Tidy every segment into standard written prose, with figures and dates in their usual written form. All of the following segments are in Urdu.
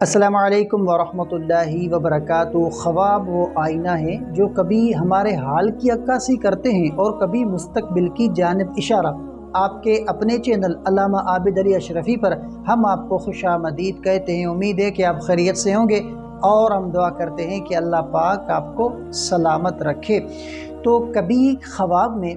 السلام علیکم ورحمۃ اللہ وبرکاتہ۔ خواب وہ آئینہ ہیں جو کبھی ہمارے حال کی عکاسی کرتے ہیں اور کبھی مستقبل کی جانب اشارہ۔ آپ کے اپنے چینل علامہ عابد علی اشرفی پر ہم آپ کو خوش آمدید کہتے ہیں۔ امید ہے کہ آپ خیریت سے ہوں گے اور ہم دعا کرتے ہیں کہ اللہ پاک آپ کو سلامت رکھے۔ تو کبھی خواب میں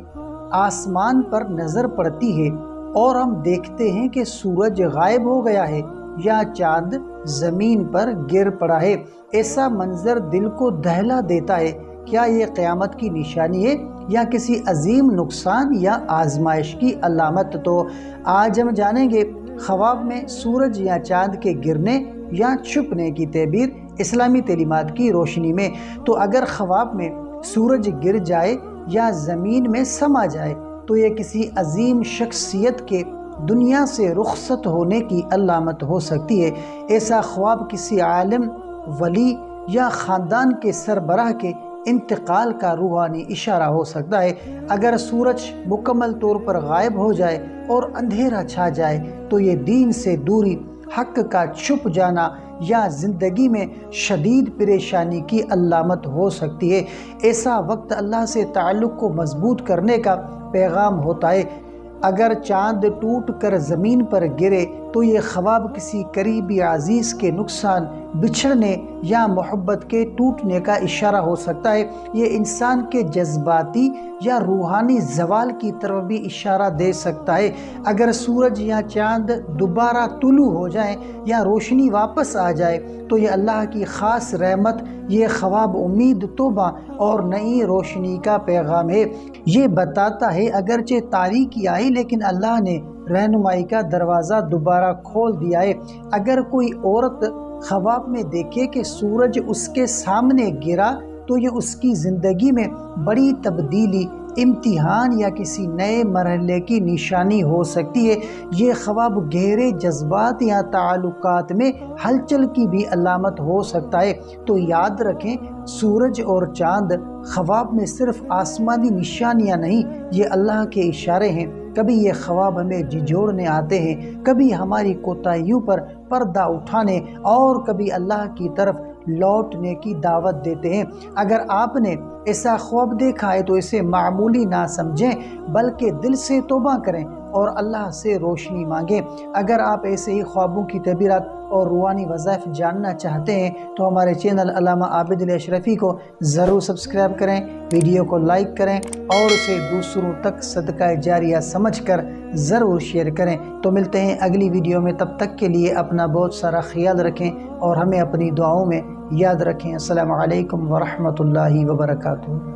آسمان پر نظر پڑتی ہے اور ہم دیکھتے ہیں کہ سورج غائب ہو گیا ہے یا چاند زمین پر گر پڑا ہے۔ ایسا منظر دل کو دہلا دیتا ہے۔ کیا یہ قیامت کی نشانی ہے یا کسی عظیم نقصان یا آزمائش کی علامت؟ تو آج ہم جانیں گے خواب میں سورج یا چاند کے گرنے یا چھپنے کی تعبیر اسلامی تعلیمات کی روشنی میں۔ تو اگر خواب میں سورج گر جائے یا زمین میں سما جائے تو یہ کسی عظیم شخصیت کے دنیا سے رخصت ہونے کی علامت ہو سکتی ہے۔ ایسا خواب کسی عالم، ولی یا خاندان کے سربراہ کے انتقال کا روحانی اشارہ ہو سکتا ہے۔ اگر سورج مکمل طور پر غائب ہو جائے اور اندھیرا چھا جائے تو یہ دین سے دوری، حق کا چھپ جانا یا زندگی میں شدید پریشانی کی علامت ہو سکتی ہے۔ ایسا وقت اللہ سے تعلق کو مضبوط کرنے کا پیغام ہوتا ہے۔ اگر چاند ٹوٹ کر زمین پر گرے تو یہ خواب کسی قریبی عزیز کے نقصان، بچھڑنے یا محبت کے ٹوٹنے کا اشارہ ہو سکتا ہے۔ یہ انسان کے جذباتی یا روحانی زوال کی طرف بھی اشارہ دے سکتا ہے۔ اگر سورج یا چاند دوبارہ طلوع ہو جائیں یا روشنی واپس آ جائے تو یہ اللہ کی خاص رحمت، یہ خواب امید، توبہ اور نئی روشنی کا پیغام ہے۔ یہ بتاتا ہے اگرچہ تاریکی آئی لیکن اللہ نے رہنمائی کا دروازہ دوبارہ کھول دیا ہے۔ اگر کوئی عورت خواب میں دیکھے کہ سورج اس کے سامنے گرا تو یہ اس کی زندگی میں بڑی تبدیلی، امتحان یا کسی نئے مرحلے کی نشانی ہو سکتی ہے۔ یہ خواب گہرے جذبات یا تعلقات میں ہلچل کی بھی علامت ہو سکتا ہے۔ تو یاد رکھیں، سورج اور چاند خواب میں صرف آسمانی نشانیاں نہیں، یہ اللہ کے اشارے ہیں۔ کبھی یہ خواب ہمیں جھنجھوڑنے آتے ہیں، کبھی ہماری کوتاہیوں پر پردہ اٹھانے اور کبھی اللہ کی طرف لوٹنے کی دعوت دیتے ہیں۔ اگر آپ نے ایسا خواب دیکھا ہے تو اسے معمولی نہ سمجھیں بلکہ دل سے توبہ کریں اور اللہ سے روشنی مانگیں۔ اگر آپ ایسے ہی خوابوں کی تعبیرات اور روحانی وظائف جاننا چاہتے ہیں تو ہمارے چینل علامہ عابد علی اشرفی کو ضرور سبسکرائب کریں، ویڈیو کو لائک کریں اور اسے دوسروں تک صدقہ جاریہ سمجھ کر ضرور شیئر کریں۔ تو ملتے ہیں اگلی ویڈیو میں، تب تک کے لیے اپنا بہت سارا خیال رکھیں اور ہمیں اپنی دعاؤں میں یاد رکھیں۔ السلام علیکم ورحمۃ اللہ وبرکاتہ۔